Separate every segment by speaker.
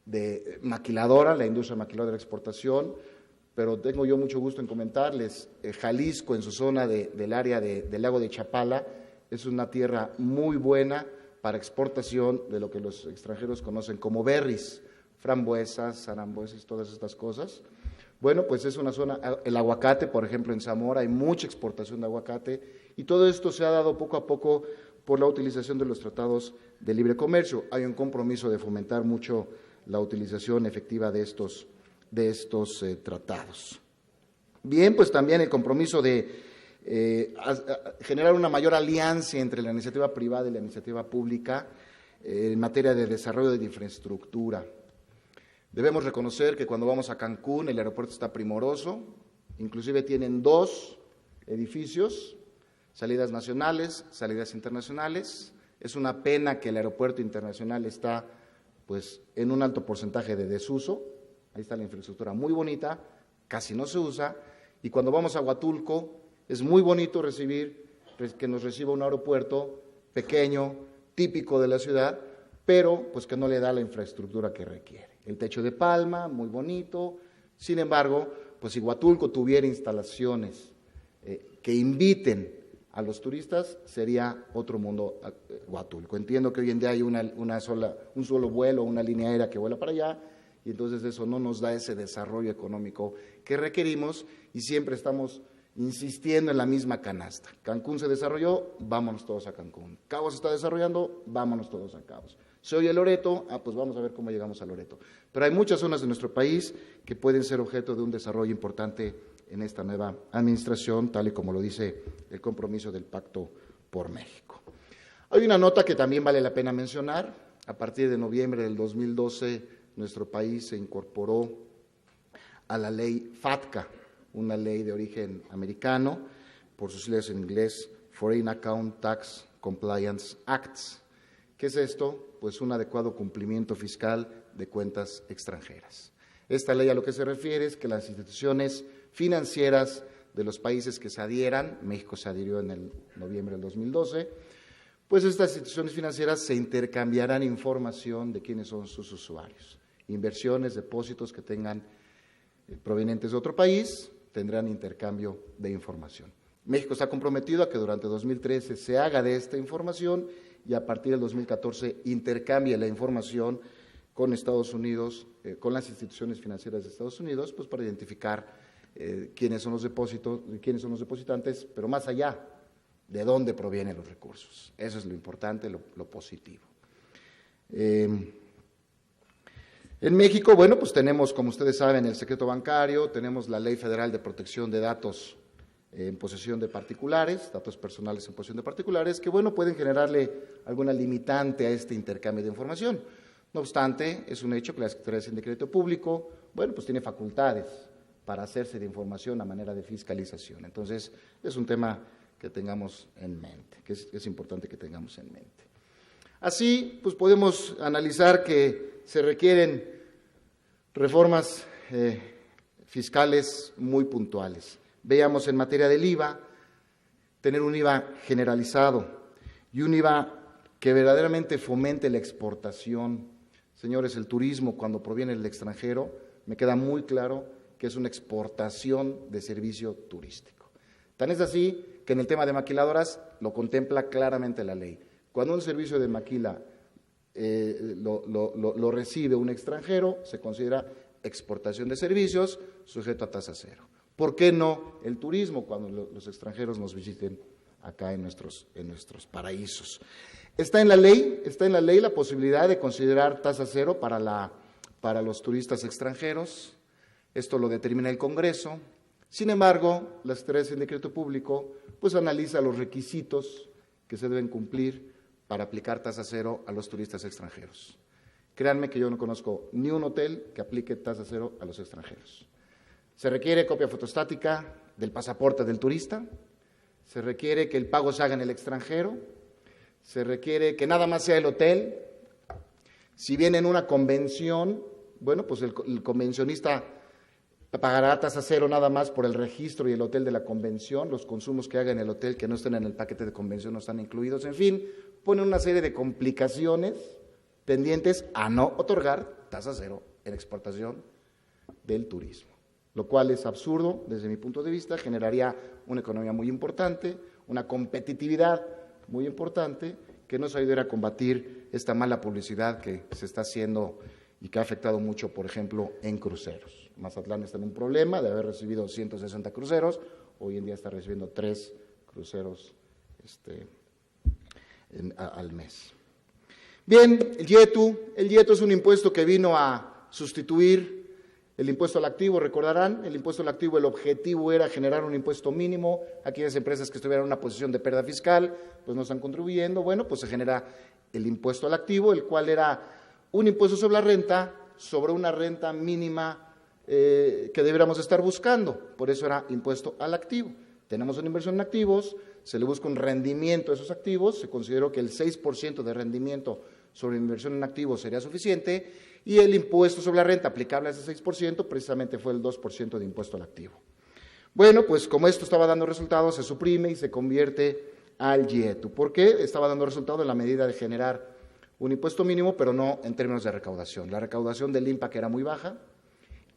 Speaker 1: de maquiladora, la industria maquiladora de la exportación, pero tengo yo mucho gusto en comentarles, Jalisco en su zona del área del lago de Chapala es una tierra muy buena para exportación de lo que los extranjeros conocen como berries, frambuesas, zarambuesas, todas estas cosas. Bueno, pues es una zona, el aguacate, por ejemplo, en Zamora hay mucha exportación de aguacate y todo esto se ha dado poco a poco por la utilización de los tratados de libre comercio. Hay un compromiso de fomentar mucho la utilización efectiva de estos tratados. Bien, pues también el compromiso de generar una mayor alianza entre la iniciativa privada y la iniciativa pública en materia de desarrollo de infraestructura. Debemos reconocer que cuando vamos a Cancún el aeropuerto está primoroso, inclusive tienen 2 edificios, salidas nacionales, salidas internacionales. Es una pena que el aeropuerto internacional está pues en un alto porcentaje de desuso. Ahí está la infraestructura muy bonita, casi no se usa, y cuando vamos a Huatulco es muy bonito que nos reciba un aeropuerto pequeño, típico de la ciudad, pero pues que no le da la infraestructura que requiere. El techo de palma, muy bonito, sin embargo, pues si Huatulco tuviera instalaciones que inviten a los turistas, sería otro mundo Huatulco. Entiendo que hoy en día hay un solo vuelo, una línea aérea que vuela para allá, y entonces eso no nos da ese desarrollo económico que requerimos y siempre estamos insistiendo en la misma canasta. Cancún se desarrolló, vámonos todos a Cancún. Cabo se está desarrollando, vámonos todos a Cabos. Se oye Loreto, pues vamos a ver cómo llegamos a Loreto. Pero hay muchas zonas de nuestro país que pueden ser objeto de un desarrollo importante en esta nueva administración, tal y como lo dice el compromiso del Pacto por México. Hay una nota que también vale la pena mencionar. A partir de noviembre del 2012, nuestro país se incorporó a la ley FATCA, una ley de origen americano, por sus siglas en inglés, Foreign Account Tax Compliance Acts. ¿Qué es esto? Pues un adecuado cumplimiento fiscal de cuentas extranjeras. Esta ley a lo que se refiere es que las instituciones financieras de los países que se adhieran, México se adhirió en el noviembre del 2012, pues estas instituciones financieras se intercambiarán información de quiénes son sus usuarios. Inversiones, depósitos que tengan provenientes de otro país tendrán intercambio de información. México está comprometido a que durante 2013 se haga de esta información y a partir del 2014 intercambie la información con Estados Unidos, con las instituciones financieras de Estados Unidos, pues para identificar quiénes son los depositantes, pero más allá, de dónde provienen los recursos. Eso es lo importante, lo positivo. En México, bueno, pues tenemos, como ustedes saben, el secreto bancario, tenemos la Ley Federal de Protección de Datos en posesión de particulares, datos personales en posesión de particulares, que, bueno, pueden generarle alguna limitante a este intercambio de información. No obstante, es un hecho que la Secretaría de Hacienda y Crédito Público, bueno, pues tiene facultades para hacerse de información a manera de fiscalización. Entonces, es un tema que tengamos en mente, que es importante que tengamos en mente. Así, pues podemos analizar que se requieren reformas fiscales muy puntuales. Veamos en materia del IVA, tener un IVA generalizado y un IVA que verdaderamente fomente la exportación. Señores, el turismo cuando proviene del extranjero, me queda muy claro que es una exportación de servicio turístico. Tan es así que en el tema de maquiladoras lo contempla claramente la ley. Cuando un servicio de maquila lo recibe un extranjero, se considera exportación de servicios sujeto a tasa cero. ¿Por qué no el turismo cuando los extranjeros nos visiten acá en nuestros paraísos? Está en la ley la posibilidad de considerar tasa cero para los turistas extranjeros. Esto lo determina el Congreso. Sin embargo, la Secretaría de Hacienda y Crédito Público pues analiza los requisitos que se deben cumplir para aplicar tasa cero a los turistas extranjeros. Créanme que yo no conozco ni un hotel que aplique tasa cero a los extranjeros. Se requiere copia fotostática del pasaporte del turista, se requiere que el pago se haga en el extranjero, se requiere que nada más sea el hotel. Si viene en una convención, bueno, pues el convencionista pagará tasa cero nada más por el registro y el hotel de la convención, los consumos que haga en el hotel que no estén en el paquete de convención no están incluidos, en fin, pone una serie de complicaciones tendientes a no otorgar tasa cero en exportación del turismo, lo cual es absurdo desde mi punto de vista, generaría una economía muy importante, una competitividad muy importante que nos ayudará a combatir esta mala publicidad que se está haciendo y que ha afectado mucho, por ejemplo, en cruceros. Mazatlán está en un problema de haber recibido 160 cruceros, hoy en día está recibiendo 3 cruceros al mes. Bien, el YETU es un impuesto que vino a sustituir el impuesto al activo, recordarán, el impuesto al activo, el objetivo era generar un impuesto mínimo, aquellas empresas que estuvieran en una posición de pérdida fiscal, pues no están contribuyendo, bueno, pues se genera el impuesto al activo, el cual era un impuesto sobre la renta, sobre una renta mínima que deberíamos estar buscando, por eso era impuesto al activo. Tenemos una inversión en activos, se le busca un rendimiento de esos activos, se consideró que el 6% de rendimiento sobre inversión en activos sería suficiente y el impuesto sobre la renta aplicable a ese 6% precisamente fue el 2% de impuesto al activo. Bueno, pues como esto estaba dando resultados, se suprime y se convierte al YETU. ¿Por qué? Estaba dando resultado en la medida de generar un impuesto mínimo, pero no en términos de recaudación. La recaudación del IMPAC era muy baja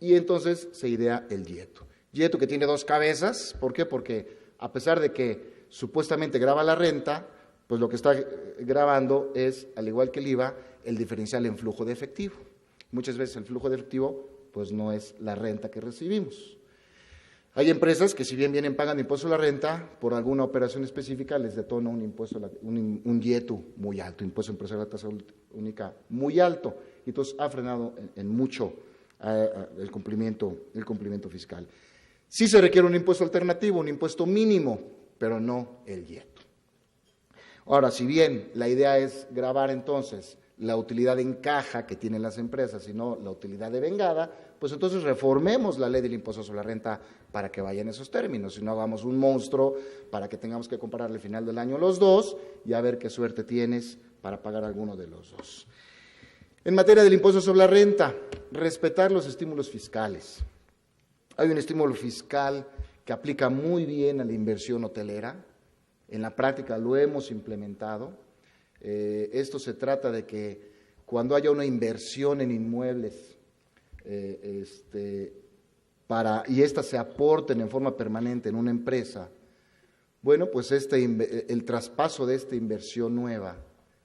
Speaker 1: y entonces se idea el YETU. YETU que tiene 2 cabezas, ¿por qué? Porque a pesar de que supuestamente grava la renta, pues lo que está gravando es, al igual que el IVA, el diferencial en flujo de efectivo. Muchas veces el flujo de efectivo pues no es la renta que recibimos. Hay empresas que si bien vienen pagan impuesto a la renta, por alguna operación específica les detona un impuesto, un YETU muy alto, impuesto empresarial a tasa única muy alto, y entonces ha frenado en mucho el cumplimiento fiscal. Sí se requiere un impuesto alternativo, un impuesto mínimo, pero no el YETU. Ahora, si bien la idea es gravar entonces la utilidad en caja que tienen las empresas y no la utilidad devengada, pues entonces reformemos la ley del impuesto sobre la renta para que vaya en esos términos, y no hagamos un monstruo para que tengamos que comparar al final del año los dos y a ver qué suerte tienes para pagar alguno de los dos. En materia del impuesto sobre la renta, respetar los estímulos fiscales. Hay un estímulo fiscal que aplica muy bien a la inversión hotelera, en la práctica lo hemos implementado. Esto se trata de que cuando haya una inversión en inmuebles y éstas se aporten en forma permanente en una empresa, bueno, pues el traspaso de esta inversión nueva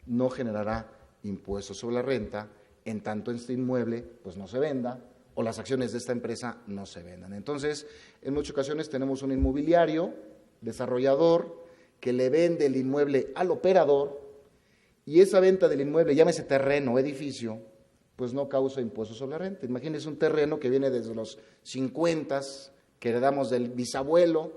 Speaker 1: no generará impuestos sobre la renta, en tanto este inmueble pues no se venda o las acciones de esta empresa no se vendan. Entonces, en muchas ocasiones tenemos un inmobiliario, desarrollador, que le vende el inmueble al operador y esa venta del inmueble, llámese terreno o edificio, pues no causa impuestos sobre la renta. Imagínense un terreno que viene desde los 50, que heredamos del bisabuelo,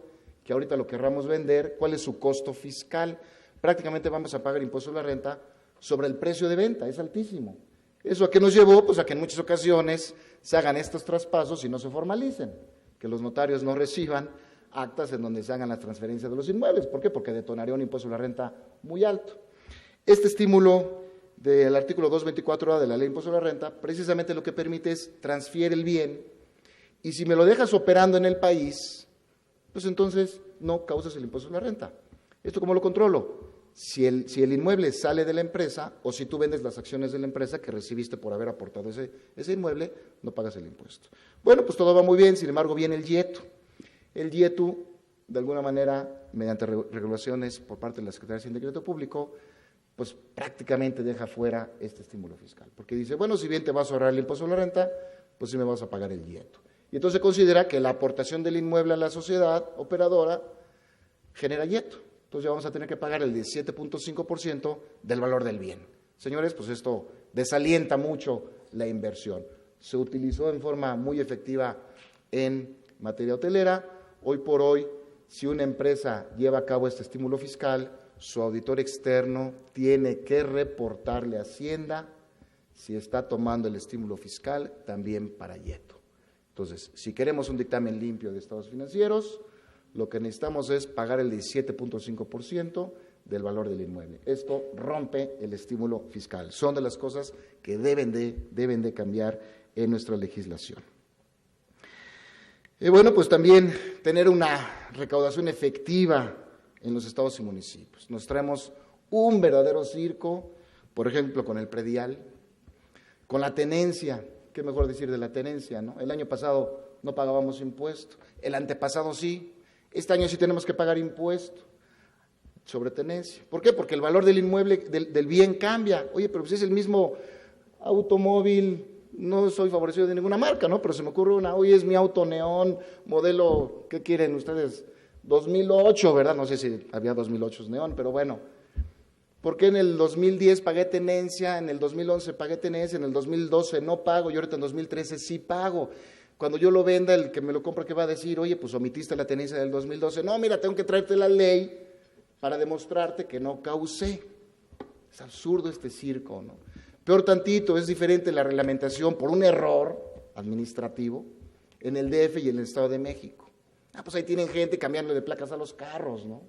Speaker 1: que ahorita lo querramos vender, ¿cuál es su costo fiscal? Prácticamente vamos a pagar impuestos sobre la renta sobre el precio de venta, es altísimo. ¿Eso a qué nos llevó? Pues a que en muchas ocasiones se hagan estos traspasos y no se formalicen, que los notarios no reciban actas en donde se hagan las transferencias de los inmuebles. ¿Por qué? Porque detonaría un impuesto sobre la renta muy alto. Este estímulo del artículo 224A de la Ley de Impuesto sobre la Renta, precisamente lo que permite es transfiere el bien, y si me lo dejas operando en el país, pues entonces no causas el impuesto sobre la renta. ¿Esto cómo lo controlo? Si el inmueble sale de la empresa, o si tú vendes las acciones de la empresa que recibiste por haber aportado ese inmueble, no pagas el impuesto. Bueno, pues todo va muy bien, sin embargo viene el YETU. El YETU, de alguna manera, mediante regulaciones por parte de la Secretaría de Hacienda y Crédito Público, pues prácticamente deja fuera este estímulo fiscal. Porque dice, bueno, si bien te vas a ahorrar el impuesto sobre la renta, pues sí me vas a pagar el YETU. Y entonces se considera que la aportación del inmueble a la sociedad operadora genera YETU. Entonces ya vamos a tener que pagar el 17.5% del valor del bien. Señores, pues esto desalienta mucho la inversión. Se utilizó en forma muy efectiva en materia hotelera. Hoy por hoy, si una empresa lleva a cabo este estímulo fiscal, su auditor externo tiene que reportarle a Hacienda si está tomando el estímulo fiscal también para YETU. Entonces, si queremos un dictamen limpio de estados financieros, lo que necesitamos es pagar el 17.5% del valor del inmueble. Esto rompe el estímulo fiscal. Son de las cosas que deben de cambiar en nuestra legislación. Bueno, pues también tener una recaudación efectiva en los estados y municipios. Nos traemos un verdadero circo, por ejemplo, con el predial. Con la tenencia, qué mejor decir de la tenencia, ¿no? El año pasado no pagábamos impuesto, el antepasado sí, este año sí tenemos que pagar impuesto sobre tenencia. ¿Por qué? Porque el valor del inmueble, del bien cambia. Oye, pero pues es el mismo automóvil, no soy favorecido de ninguna marca, ¿no? Pero se me ocurre una, hoy es mi auto neón, modelo, ¿qué quieren ustedes? 2008, ¿verdad? No sé si había 2008 neón, pero bueno. ¿Por qué en el 2010 pagué tenencia, en el 2011 pagué tenencia, en el 2012 no pago y ahorita en 2013 sí pago? Cuando yo lo venda, el que me lo compra, ¿qué va a decir? Oye, pues omitiste la tenencia del 2012. No, mira, tengo que traerte la ley para demostrarte que no causé. Es absurdo este circo, ¿no? Peor tantito, es diferente la reglamentación por un error administrativo en el DF y en el Estado de México. Pues ahí tienen gente cambiando de placas a los carros, ¿no?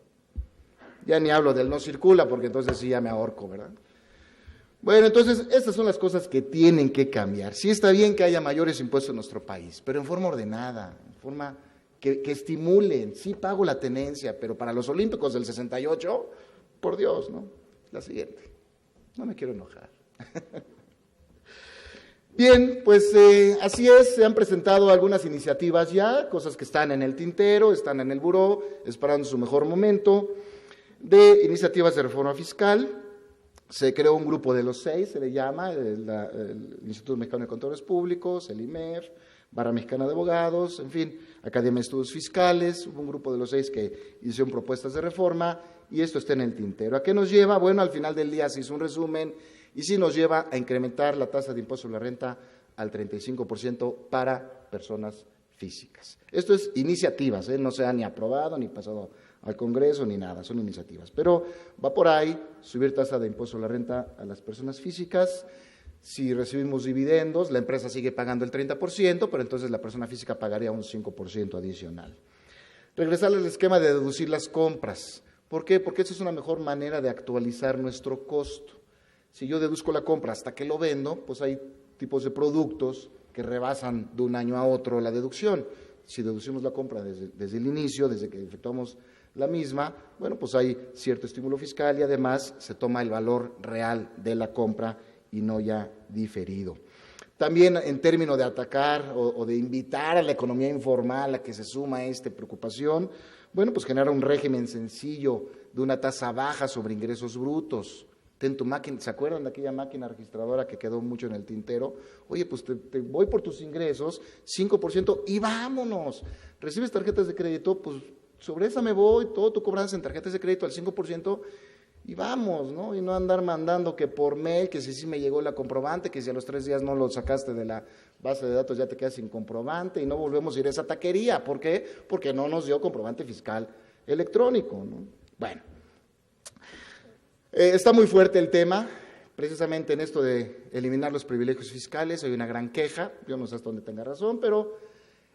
Speaker 1: Ya ni hablo del no circula, porque entonces sí ya me ahorco, ¿verdad? Bueno, entonces estas son las cosas que tienen que cambiar. Sí está bien que haya mayores impuestos en nuestro país, pero en forma ordenada, en forma que estimulen. Sí pago la tenencia, pero para los olímpicos del 68, por Dios, ¿no? La siguiente. No me quiero enojar. Bien, pues así es, se han presentado algunas iniciativas ya, cosas que están en el tintero, están en el buró, esperando su mejor momento, de iniciativas de reforma fiscal. Se creó un grupo de los 6, se le llama, el Instituto Mexicano de Contadores Públicos, el IMEF, Barra Mexicana de Abogados, en fin, Academia de Estudios Fiscales, hubo un grupo de los 6 que hicieron propuestas de reforma y esto está en el tintero. ¿A qué nos lleva? Bueno, al final del día se hizo un resumen y sí nos lleva a incrementar la tasa de impuesto sobre la renta al 35% para personas físicas. Esto es iniciativas, no se ha ni aprobado ni pasado al Congreso ni nada, son iniciativas. Pero va por ahí subir tasa de impuesto sobre la renta a las personas físicas. Si recibimos dividendos, la empresa sigue pagando el 30%, pero entonces la persona física pagaría un 5% adicional. Regresar al esquema de deducir las compras. ¿Por qué? Porque esa es una mejor manera de actualizar nuestro costo. Si yo deduzco la compra hasta que lo vendo, pues hay tipos de productos que rebasan de un año a otro la deducción. Si deducimos la compra desde el inicio, desde que efectuamos la misma, bueno, pues hay cierto estímulo fiscal y además se toma el valor real de la compra y no ya diferido. También en términos de atacar o de invitar a la economía informal a que se suma a esta preocupación, bueno, pues genera un régimen sencillo de una tasa baja sobre ingresos brutos. Ten tu máquina, ¿se acuerdan de aquella máquina registradora que quedó mucho en el tintero? Oye, pues te voy por tus ingresos, 5% y vámonos. Recibes tarjetas de crédito, pues sobre esa me voy, todo tu cobranza en tarjetas de crédito al 5% y vamos, ¿no? Y no andar mandando que por mail, que si sí me llegó la comprobante, que si a los 3 días no lo sacaste de la base de datos ya te quedas sin comprobante y no volvemos a ir a esa taquería. ¿Por qué? Porque no nos dio comprobante fiscal electrónico, ¿no? Bueno. Está muy fuerte el tema, precisamente en esto de eliminar los privilegios fiscales, hay una gran queja, yo no sé hasta dónde tenga razón, pero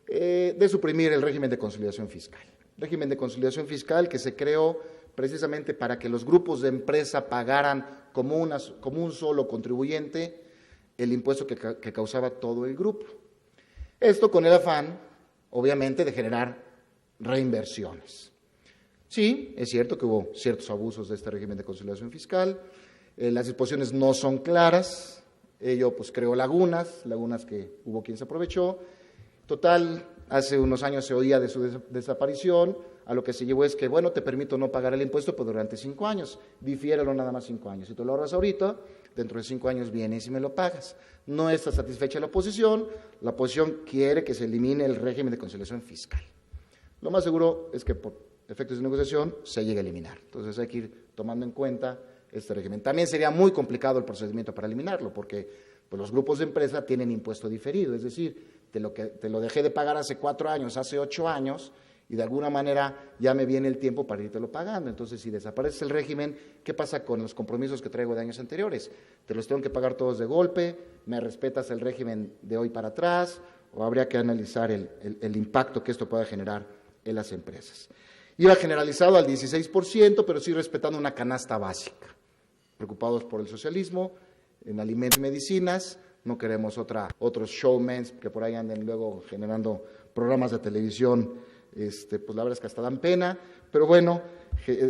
Speaker 1: de suprimir el régimen de conciliación fiscal. Régimen de conciliación fiscal que se creó precisamente para que los grupos de empresa pagaran como un solo contribuyente el impuesto que causaba todo el grupo. Esto con el afán, obviamente, de generar reinversiones. Sí, es cierto que hubo ciertos abusos de este régimen de conciliación fiscal, las disposiciones no son claras, ello pues creó lagunas que hubo quien se aprovechó. Total, hace unos años se oía de su desaparición, a lo que se llevó es que, bueno, te permito no pagar el impuesto pero durante 5 años, difiérelo nada más 5 años. Si tú lo ahorras ahorita, dentro de 5 años vienes y me lo pagas. No está satisfecha la oposición quiere que se elimine el régimen de conciliación fiscal. Lo más seguro es que por efectos de negociación se llegue a eliminar. Entonces hay que ir tomando en cuenta este régimen. También sería muy complicado el procedimiento para eliminarlo, porque pues, los grupos de empresa tienen impuesto diferido, es decir, te lo dejé de pagar hace 4 años, hace 8 años, y de alguna manera ya me viene el tiempo para irte lo pagando. Entonces, si desaparece el régimen, ¿qué pasa con los compromisos que traigo de años anteriores? ¿Te los tengo que pagar todos de golpe? ¿Me respetas el régimen de hoy para atrás? ¿O habría que analizar el impacto que esto pueda generar en las empresas? Iba generalizado al 16%, pero sí respetando una canasta básica. Preocupados por el socialismo, en alimentos y medicinas, no queremos otros showmen que por ahí anden luego generando programas de televisión, pues la verdad es que hasta dan pena, pero bueno,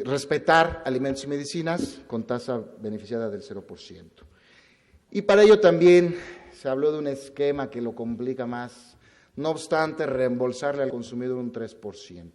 Speaker 1: respetar alimentos y medicinas con tasa beneficiada del 0%. Y para ello también se habló de un esquema que lo complica más. No obstante, reembolsarle al consumidor un 3%.